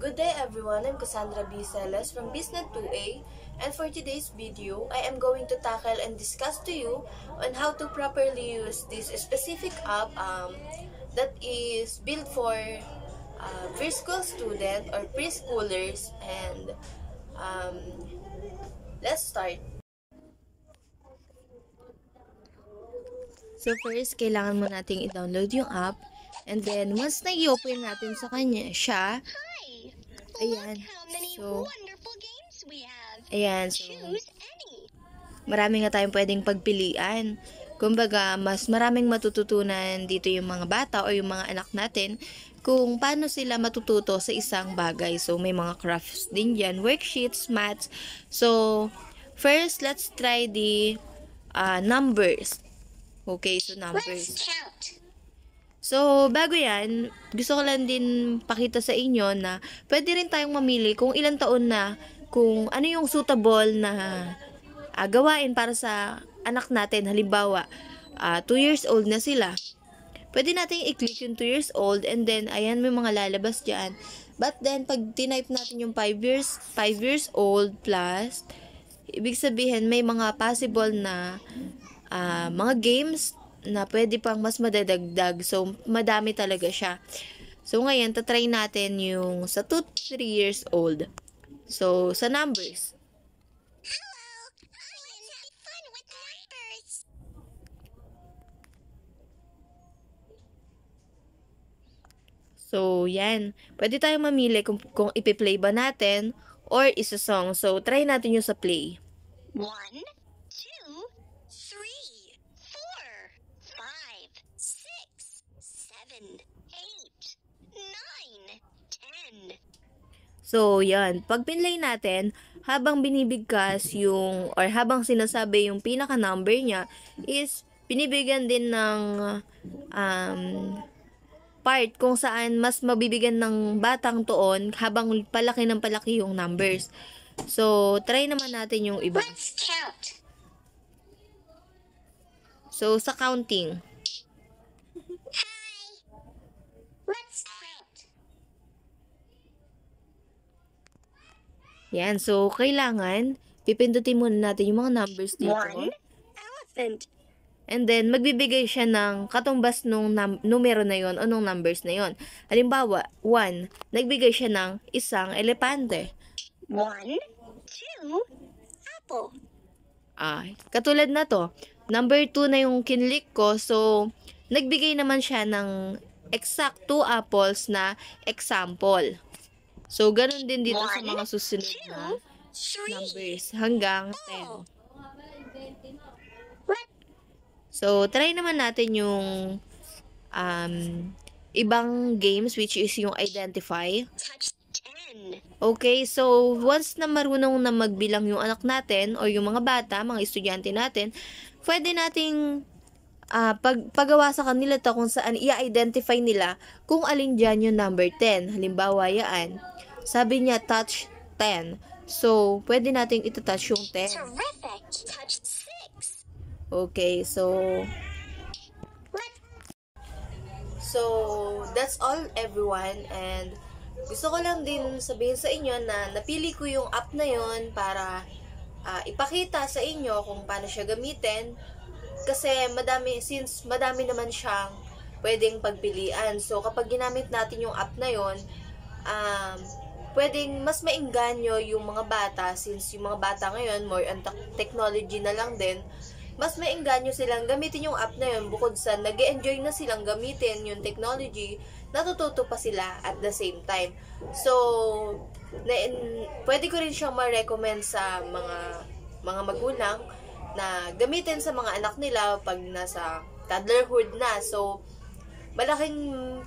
Good day everyone, I'm Cassandra B. Celes from Business 2A, and for today's video, I am going to tackle and discuss to you on how to properly use this specific app that is built for preschool student or preschoolers, and um, let's start. So first, kailangan mo nating i-download yung app, and then once na i-open natin sa kanya siya, ayan, so marami nga tayong pwedeng pagpilian. Kumbaga, mas maraming matututunan dito yung mga bata o yung mga anak natin kung paano sila matututo sa isang bagay. So, may mga crafts din dyan, worksheets, maths. So, first, let's try the numbers. Okay, so numbers. So, bago yan, gusto ko lang din pakita sa inyo na pwede rin tayong mamili kung ilang taon na, kung ano yung suitable na gawain para sa anak natin. Halimbawa, 2 years old na sila. Pwede natin i-click yung 2 years old, and then, ayan, may mga lalabas dyan. But then, pag tinype natin yung 5 years old plus, ibig sabihin, may mga possible na mga games na pwede pang mas madadagdag. So, madami talaga siya. So, ngayon, tatry natin yung sa 2-3 years old. So, sa numbers. So, yan. Pwede tayong mamili kung ipi-play ba natin or isa-song. So, try natin yung sa play. 1, 2, 3, 4, 5, 6, 7, 8, 9, 10. So, yan. Pag pinlay natin, habang binibigkas yung, or habang sinasabi yung pinaka-number niya, is binibigyan din ng part kung saan mas mabibigyan ng batang tuon habang palaki ng palaki yung numbers. So, try naman natin yung iba. Let's count. So, sa counting. Hi. Let's count. Yan. So, kailangan pipindutin muna natin yung mga numbers dito. 1, elephant. And then, magbibigay siya ng katumbas nung numero na yon o nung numbers na yon. Halimbawa, 1, nagbigay siya ng isang elepante. 1, 2, apple. Katulad na to. Number 2 na yung kinlik ko. So, nagbigay naman siya ng exact 2 apples na example. So, ganun din dito sa mga susunod na numbers hanggang 10. So, try naman natin yung ibang games, which is yung identify. Touch 10. Okay, so once na marunong na magbilang yung anak natin o yung mga bata, mga estudyante natin, pwede nating paggawa sa kanila to kung saan i-identify nila kung alin dyan yung number 10. Halimbawa, yan. Sabi niya, touch 10. So, pwede nating ito-touch yung 10. Terrific. Touch 6. Okay, so that's all everyone, and gusto ko lang din sabihin sa inyo na napili ko yung app na yon para ipakita sa inyo kung paano siya gamitin, kasi since madami naman siyang pwedeng pagpilian. So kapag ginamit natin yung app na yon, pwedeng mas maengganyo yung mga bata, since yung mga bata ngayon more on technology na lang din. Mas maengganyo silang gamitin yung app na yun, bukod sa nag-enjoy na silang gamitin yung technology, natututo pa sila at the same time. So, pwede ko rin siyang ma-recommend sa mga magulang na gamitin sa mga anak nila pag nasa toddlerhood na. So, malaking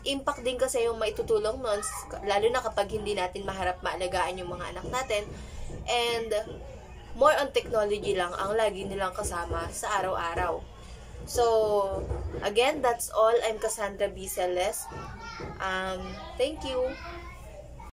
impact din kasi yung maitutulong nun, lalo na kapag hindi natin maalagaan yung mga anak natin. And more on technology lang ang lagi nilang kasama sa araw-araw. So, again, that's all. I'm Cassandra B. Celes. Thank you.